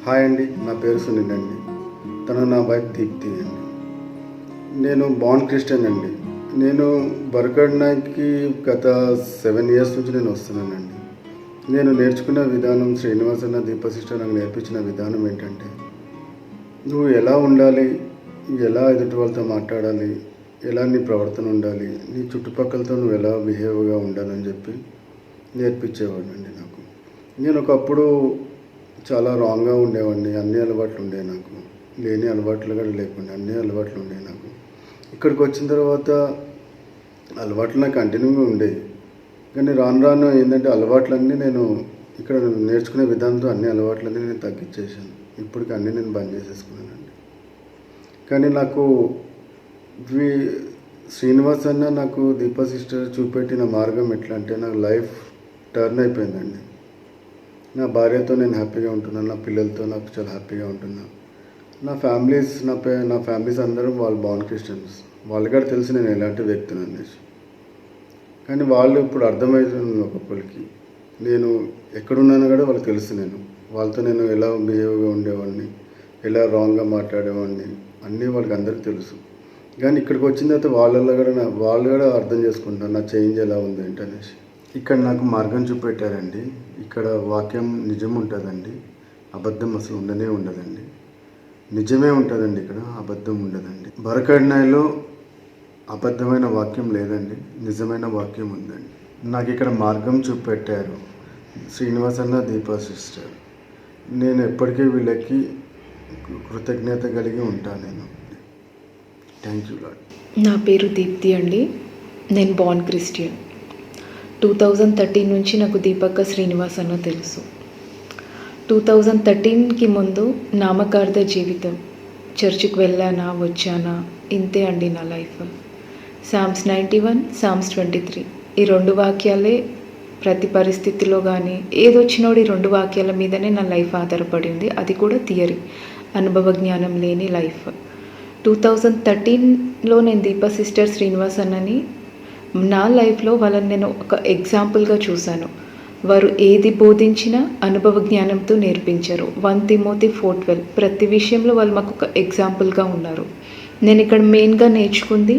Hi అండి, నా పేరు సునీల్ అండి. తను నా వైఫ్ దీప్తి అండి. నేను బార్న్ క్రిస్టియన్ అండి. నేను బర్గడ్నాకి గత 7 years నుంచి నేను వస్తున్నానండి. నేను నేర్చుకున్న విధానం, శ్రీనివాస్ అన్న దీప సిస్టర్ నాకు నేర్పించిన విధానం ఏంటంటే, నువ్వు ఎలా ఉండాలి, ఎలా ఎదుటి వాళ్ళతో మాట్లాడాలి, ఎలా నీ ప్రవర్తన ఉండాలి, నీ చుట్టుపక్కలతో నువ్వు ఎలా బిహేవ్గా ఉండాలని చెప్పి నేర్పించేవాడు అండి నాకు. నేను ఒకప్పుడు చాలా రాంగ్గా ఉండేవాడిని. అన్ని అలవాట్లు ఉండే నాకు, లేని అలవాట్లు కూడా లేకుండా అన్ని అలవాట్లు ఉండే నాకు. ఇక్కడికి వచ్చిన తర్వాత అలవాట్లు నాకు కంటిన్యూగా ఉండేవి, కానీ రాను రాను ఏంటంటే అలవాట్లన్నీ నేను ఇక్కడ నేర్చుకునే విధానంతో అన్ని అలవాట్లన్నీ నేను తగ్గించేసాను. ఇప్పటికి అన్నీ నేను బంద్ చేసేసుకున్నానండి. కానీ నాకు శ్రీనివాస్ అన్న నాకు దీప సిస్టర్ చూపెట్టిన మార్గం ఎట్లా అంటే, నాకు లైఫ్ టర్న్ అయిపోయిందండి. నా భార్యతో నేను హ్యాపీగా ఉంటున్నాను, నా పిల్లలతో నాకు చాలా హ్యాపీగా ఉంటున్నాను. నా ఫ్యామిలీస్ అందరూ వాళ్ళు బార్న్ క్రిస్టియన్స్. వాళ్ళు కూడా తెలిసి నేను ఎలాంటి వ్యక్తిని అనేసి. కానీ వాళ్ళు ఇప్పుడు అర్థమవుతుంది ఒక్కొక్కరికి, నేను ఎక్కడున్నానో కూడా వాళ్ళకి తెలుసు. వాళ్ళతో నేను ఎలా బిహేవ్గా ఉండేవాడిని, ఎలా రాంగ్గా మాట్లాడేవాడిని అన్నీ వాళ్ళకి అందరికీ తెలుసు. కానీ ఇక్కడికి వచ్చిన తర్వాత వాళ్ళు కూడా అర్థం చేసుకుంటారు నా చేంజ్ ఎలా ఉంది ఏంటనేసి. ఇక్కడ నాకు మార్గం చూపెట్టారండి. ఇక్కడ వాక్యం నిజం ఉంటుందండి, అబద్ధం అసలు ఉండదండి. నిజమే ఉంటుందండి, ఇక్కడ అబద్ధం ఉండదండి. బరకడ్నాయిలో అబద్ధమైన వాక్యం లేదండి, నిజమైన వాక్యం ఉందండి. నాకు ఇక్కడ మార్గం చూపెట్టారు శ్రీనివాస్ అన్న దీపా సిస్టర్. నేను ఎప్పటికీ వీళ్ళకి కృతజ్ఞత కలిగి ఉంటాను. నేను థ్యాంక్ యూ లార్డ్. నా పేరు దీప్తి అండి. నేను బార్న్ క్రిస్టియన్. 2013 నుంచి నాకు దీపక్క శ్రీనివాస్ అన్న తెలుసు. 2013కి ముందు నామకార్థ జీవితం, చర్చికి వెళ్ళానా వచ్చానా ఇంతే అండి నా లైఫ్. సామ్స్ 91, సామ్స్ 23 ఈ 2 వాక్యాలే ప్రతి పరిస్థితిలో కానీ ఏదొచ్చినోడు ఈ 2 వాక్యాల మీదనే నా లైఫ్ ఆధారపడింది. అది కూడా థియరీ, అనుభవ జ్ఞానం లేని లైఫ్. 2013లో నేను దీపా సిస్టర్ శ్రీనివాస్ అన్నని నా లైఫ్లో వాళ్ళని నేను ఒక ఎగ్జాంపుల్గా చూశాను. వారు ఏది బోధించినా అనుభవ జ్ఞానంతో నేర్పించారు. 1 తిమోతి 4:12 ప్రతి విషయంలో వాళ్ళు మాకు ఒక ఎగ్జాంపుల్గా ఉన్నారు. నేను ఇక్కడ మెయిన్గా నేర్చుకుంది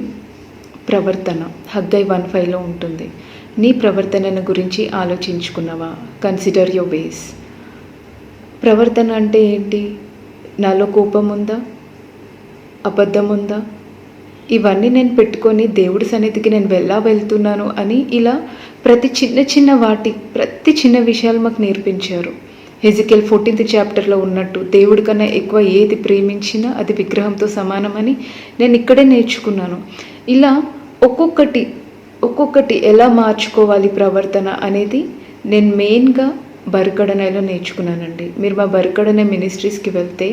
ప్రవర్తన. హగ్గై 1:5లో ఉంటుంది, నీ ప్రవర్తనను గురించి ఆలోచించుకున్నావా, కన్సిడర్ యువర్ వేస్. ప్రవర్తన అంటే ఏంటి? నాలో కోపం ఉందా, అబద్ధం ఉందా, ఇవన్నీ నేను పెట్టుకొని దేవుడి సన్నిధికి నేను వెళ్తున్నాను అని ఇలా ప్రతి చిన్న విషయాలు మాకు నేర్పించారు. హెజికేల్ 14th చాప్టర్లో ఉన్నట్టు దేవుడి కన్నా ఎక్కువ ఏది ప్రేమించినా అది విగ్రహంతో సమానమని నేను ఇక్కడే నేర్చుకున్నాను. ఇలా ఒక్కొక్కటి ఎలా మార్చుకోవాలి ప్రవర్తన అనేది నేను మెయిన్గా బర్కడనైలో నేర్చుకున్నానండి. మీరు మా బర్కడనే మినిస్ట్రీస్కి వెళ్తే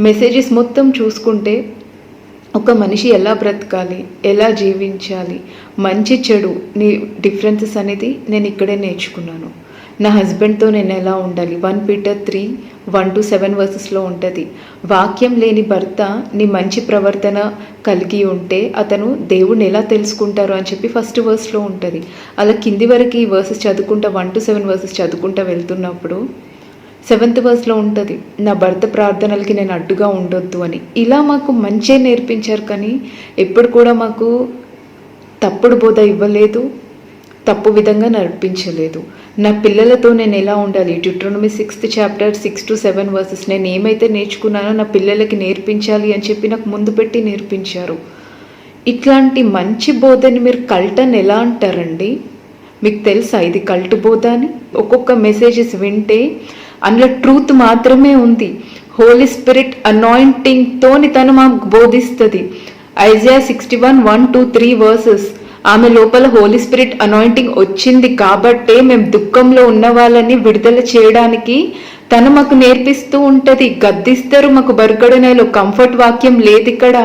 మెసేజెస్ మొత్తం చూసుకుంటే ఒక మనిషి ఎలా బ్రతకాలి, ఎలా జీవించాలి, మంచి చెడు నీ డిఫరెన్సెస్ అనేది నేను ఇక్కడే నేర్చుకున్నాను. నా హస్బెండ్తో నేను ఎలా ఉండాలి, 1 Peter 3:1-7 వర్సెస్లో ఉంటుంది. వాక్యం లేని భర్త నీ మంచి ప్రవర్తన కలిగి ఉంటే అతను దేవుడిని ఎలా తెలుసుకుంటారు అని చెప్పి 1st verseలో ఉంటుంది. అలా కింది వరకు ఈ వర్సెస్ చదువుకుంటా 1-7 వర్సెస్ చదువుకుంటా వెళ్తున్నప్పుడు 7th verseలో ఉంటుంది, నా భర్త ప్రార్థనలకి నేను అడ్డుగా ఉండొద్దు అని. ఇలా మాకు మంచే నేర్పించారు, కానీ ఎప్పుడు కూడా మాకు తప్పుడు బోధ ఇవ్వలేదు, తప్పు విధంగా నడిపించలేదు. నా పిల్లలతో నేను ఎలా ఉండాలి, డ్యూటెరోనమీ 6th chapter 6-7 verses నేను ఏమైతే నేర్చుకున్నానో నా పిల్లలకి నేర్పించాలి అని చెప్పి నాకు ముందు పెట్టి నేర్పించారు. ఇట్లాంటి మంచి బోధని మీరు కల్ట్ అని ఎలా అంటారండి? మీకు తెలుసా ఇది కల్ట్ బోధ అని? ఒక్కొక్క మెసేజెస్ వింటే అందులో ట్రూత్ మాత్రమే ఉంది. హోలీ స్పిరిట్ అనాయింటింగ్తోని తను మాకు బోధిస్తుంది. ఐజయా 61:1-3 verses ఆమె లోపల హోలీ స్పిరిట్ అనాయింటింగ్ వచ్చింది కాబట్టే మేము దుఃఖంలో ఉన్న వాళ్ళని విడుదల చేయడానికి తను మాకు నేర్పిస్తూ ఉంటుంది. గద్దిస్తారు మాకు బర్గడనైలో. కంఫర్ట్ వాక్యం లేదు ఇక్కడ.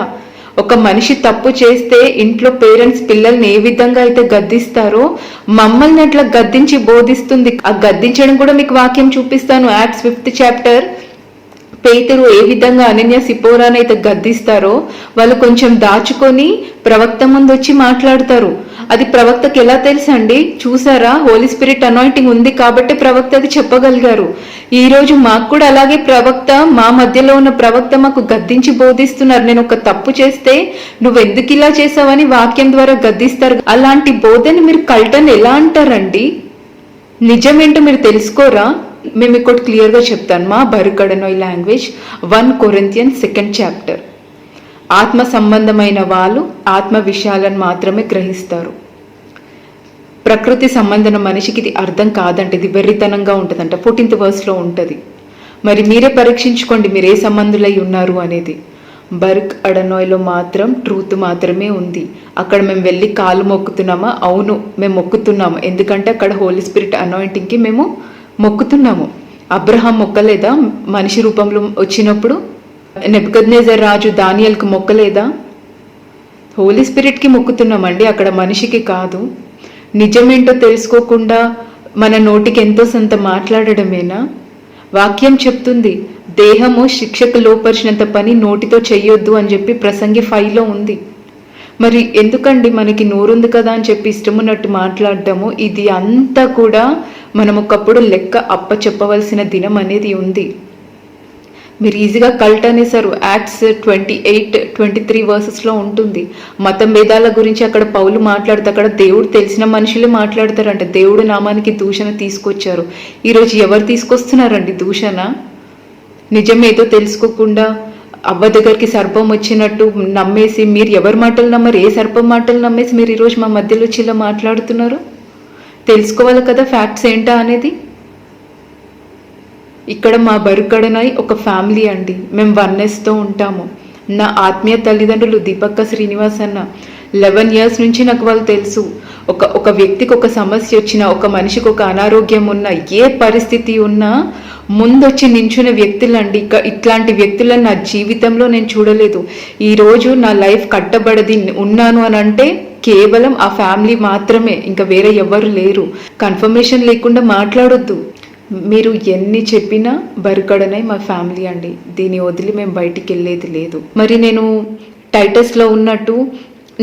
ఒక మనిషి తప్పు చేస్తే ఇంట్లో పేరెంట్స్ పిల్లల్ని ఏ విధంగా అయితే గద్దిస్తారో మమ్మల్ని అట్లా గద్దించి బోధిస్తుంది. ఆ గద్దించడం కూడా మీకు వాక్యం చూపిస్తాను. యాక్ట్స్ 5th chapter పేతురు ఏ విధంగా అనన్య సిపోరానైతే గద్దిస్తారో వాళ్ళు కొంచెం దాచుకొని ప్రవక్త ముందు వచ్చి మాట్లాడతారు. అది ప్రవక్తకి ఎలా తెలుసండి? చూసారా, హోలీ స్పిరిట్ అనాయింటింగ్ ఉంది కాబట్టి ప్రవక్త అది చెప్పగలిగారు. ఈ రోజు మాకు కూడా అలాగే ప్రవక్త, మా మధ్యలో ఉన్న ప్రవక్త మాకు గద్దించి బోధిస్తున్నారు. నేను ఒక తప్పు చేస్తే నువ్వు ఎందుకు ఇలా చేసావని వాక్యం ద్వారా గద్దిస్తారు. అలాంటి బోధని మీరు కల్టని ఎలా అంటారండి? నిజమేంటో మీరు తెలుసుకోరా? మేము ఇక్కడ క్లియర్గా చెప్తాను. మా బరుకడనోయ్ లాంగ్వేజ్ 1 Corinthians 2nd chapter. ఆత్మ సంబంధమైన వాళ్ళు ఆత్మ విషయాలను మాత్రమే గ్రహిస్తారు. ప్రకృతి సంబంధం మనిషికి ఇది అర్థం కాదంటే, ఇది వెర్రితనంగా ఉంటుందంట. 14th verse ఉంటుంది. మరి మీరే పరీక్షించుకోండి మీరు ఏ సంబంధులై ఉన్నారు అనేది. బర్క్ అడనోయ్లో మాత్రం ట్రూత్ మాత్రమే ఉంది. అక్కడ మేము వెళ్ళి కాలు మొక్కుతున్నామా? అవును, మేము మొక్కుతున్నాము. ఎందుకంటే అక్కడ హోలీ స్పిరిట్ అనాయింటింగ్కి మేము మొక్కుతున్నాము. అబ్రహాం మొక్కలేదా మనిషి రూపంలో వచ్చినప్పుడు? నెబుకద్నెజర్ రాజు దానియేలుకు మొక్కలేదా? హోలీ స్పిరిట్కి మొక్కుతున్నామండి, అక్కడ మనిషికి కాదు. నిజమేంటో తెలుసుకోకుండా మన నోటికి ఎంతో సంత మాట్లాడడమేనా? వాక్యం చెప్తుంది, దేహము శిక్షకు లోపరిచినంత పని నోటితో చెయ్యొద్దు అని చెప్పి ప్రసంగి 5లో ఉంది. మరి ఎందుకండి మనకి నోరుంది కదా అని చెప్పి ఇష్టమున్నట్టు మాట్లాడటము? ఇది అంతా కూడా మనం ఒకప్పుడు లెక్క అప్ప చెప్పవలసిన దినం అనేది ఉంది. మీరు ఈజీగా కల్ట్ అనేసారు. యాక్ట్స్ 28-23 వర్సెస్లో ఉంటుంది. మతం భేదాల గురించి అక్కడ పౌలు మాట్లాడుతూ అక్కడ దేవుడు తెలిసిన మనుషులే మాట్లాడతారంట. దేవుడు నామానికి దూషణ తీసుకొచ్చారు. ఈరోజు ఎవరు తీసుకొస్తున్నారండి దూషణ? నిజమేదో తెలుసుకోకుండా అవ్వ దగ్గరికి సర్పం వచ్చినట్టు నమ్మేసి, మీరు ఎవరి మాటలు నమ్మరు, ఏ సర్పం మాటలు నమ్మేసి మీరు ఈరోజు మా మధ్యలో వచ్చి ఇలా మాట్లాడుతున్నారు? తెలుసుకోవాలి కదా ఫ్యాక్ట్స్ ఏంటా అనేది. ఇక్కడ మా బరుకడనై ఒక ఫ్యామిలీ అండి. మేము వన్నెస్తో ఉంటాము. నా ఆత్మీయ తల్లిదండ్రులు దీపక్క శ్రీనివాస్ అన్న 11 years నుంచి నాకు వాళ్ళు తెలుసు. ఒక వ్యక్తికి ఒక సమస్య వచ్చినా, ఒక మనిషికి ఒక అనారోగ్యం ఉన్నా, ఏ పరిస్థితి ఉన్నా ముందొచ్చి నించున్న వ్యక్తులండి. ఇట్లాంటి వ్యక్తులను నా జీవితంలో నేను చూడలేదు. ఈరోజు నా లైఫ్ కట్టబడది ఉన్నాను అని అంటే కేవలం ఆ ఫ్యామిలీ మాత్రమే, ఇంకా వేరే ఎవరు లేరు. కన్ఫర్మేషన్ లేకుండా మాట్లాడొద్దు. మీరు ఎన్ని చెప్పినా బరుకడనై మా ఫ్యామిలీ అండి. దీన్ని వదిలి మేము బయటికి వెళ్ళేది లేదు. మరి నేను టైటస్లో ఉన్నట్టు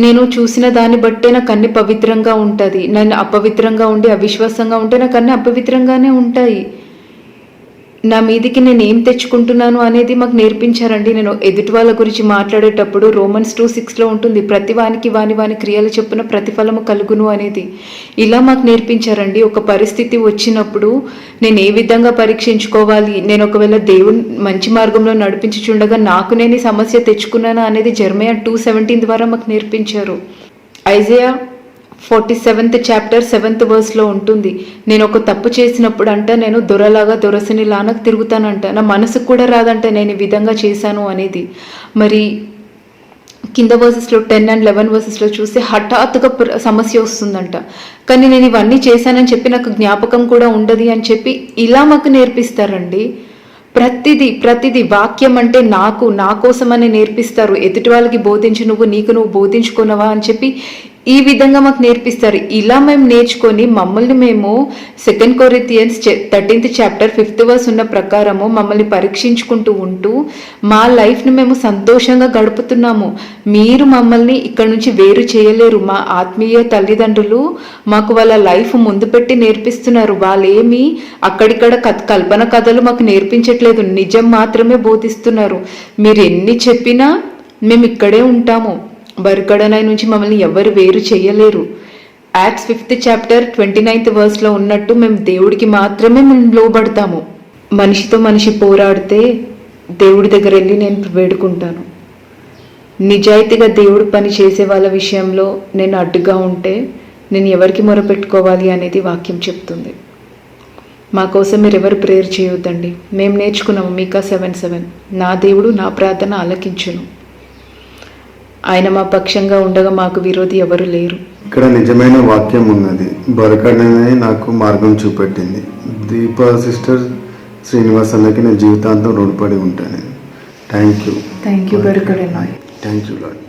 నేను చూసిన దాన్ని బట్టే నాకు అన్ని పవిత్రంగా ఉంటుంది. నన్ను అపవిత్రంగా ఉండి అవిశ్వాసంగా ఉంటే నాకు అన్ని అపవిత్రంగానే ఉంటాయి. నా మీదికి నేను ఏం తెచ్చుకుంటున్నాను అనేది మాకు నేర్పించారండి. నేను ఎదుటి వాళ్ళ గురించి మాట్లాడేటప్పుడు Romans 2:6లో ఉంటుంది, ప్రతి వానికి వాని క్రియలు చొప్పున ప్రతిఫలము కలుగును అనేది. ఇలా మాకు నేర్పించారండి. ఒక పరిస్థితి వచ్చినప్పుడు నేను ఏ విధంగా పరీక్షించుకోవాలి, నేను ఒకవేళ దేవుని మంచి మార్గంలో నడిపించుచుండగా నాకు నేను ఈ సమస్య తెచ్చుకున్నాను అనేది జెర్మయా 2:17 ద్వారా మాకు నేర్పించారు. ఐజయా 47th chapter 7th verseలో ఉంటుంది, నేను ఒక తప్పు చేసినప్పుడు అంట నేను దొరలాగా దొరసనిలాగా తిరుగుతానంట. నా మనసుకు కూడా రాదంట నేను ఈ విధంగా చేశాను అనేది. మరి కింద వర్సెస్లో 10 and 11 వర్సెస్లో చూస్తే హఠాత్తుగా సమస్య వస్తుందంట. కానీ నేను ఇవన్నీ చేశానని చెప్పి నాకు జ్ఞాపకం కూడా ఉండదు అని చెప్పి ఇలా మాకు నేర్పిస్తారండి. ప్రతిదీ వాక్యం అంటే నా కోసమని నేర్పిస్తారు. ఎదుటి వాళ్ళకి బోధించి నువ్వు బోధించుకున్నావా అని చెప్పి ఈ విధంగా మాకు నేర్పిస్తారు. ఇలా మేము నేర్చుకొని మమ్మల్ని మేము 2 Corinthians 13th chapter 5th verse ఉన్న ప్రకారము మమ్మల్ని పరీక్షించుకుంటూ ఉంటూ మా లైఫ్ని మేము సంతోషంగా గడుపుతున్నాము. మీరు మమ్మల్ని ఇక్కడ నుంచి వేరు చేయలేరు. మా ఆత్మీయ తల్లిదండ్రులు మాకు వాళ్ళ లైఫ్ ముందు పెట్టి నేర్పిస్తున్నారు. వాళ్ళేమి అక్కడిక్కడ కల్పన కథలు మాకు నేర్పించట్లేదు, నిజం మాత్రమే బోధిస్తున్నారు. మీరు ఎన్ని చెప్పినా మేము ఇక్కడే ఉంటాము. బరుకడనై నుంచి మమ్మల్ని ఎవరు వేరు చేయలేరు. యాక్ట్స్ 5th chapter 29th verseలో ఉన్నట్టు మేము దేవుడికి మాత్రమే మేము లోబడతాము. మనిషితో మనిషి పోరాడితే దేవుడి దగ్గర వెళ్ళి నేను వేడుకుంటాను. నిజాయితీగా దేవుడు పని చేసే వాళ్ళ విషయంలో నేను అడ్డుగా ఉంటే నేను ఎవరికి మొరపెట్టుకోవాలి అనేది వాక్యం చెప్తుంది. మా కోసం మీరు ఎవరు ప్రేయర్ చేయొద్దండి. మేము నేర్చుకున్నాము మీకా 7:7, నా దేవుడు నా ప్రార్థన ఆలకించును, ఆయన మా పక్షంగా ఉండగా మాకు విరోధి ఎవరు లేరు. ఇక్కడ నిజమైన వాక్యం ఉన్నది. బరుకడనే నాకు మార్గం చూపెట్టింది. దీప సిస్టర్ శ్రీనివాస్ అన్నకి నేను జీవితాంతం రుణపడి ఉంటాను. థ్యాంక్ యూ బరుకడనాయ్. Thank you lord.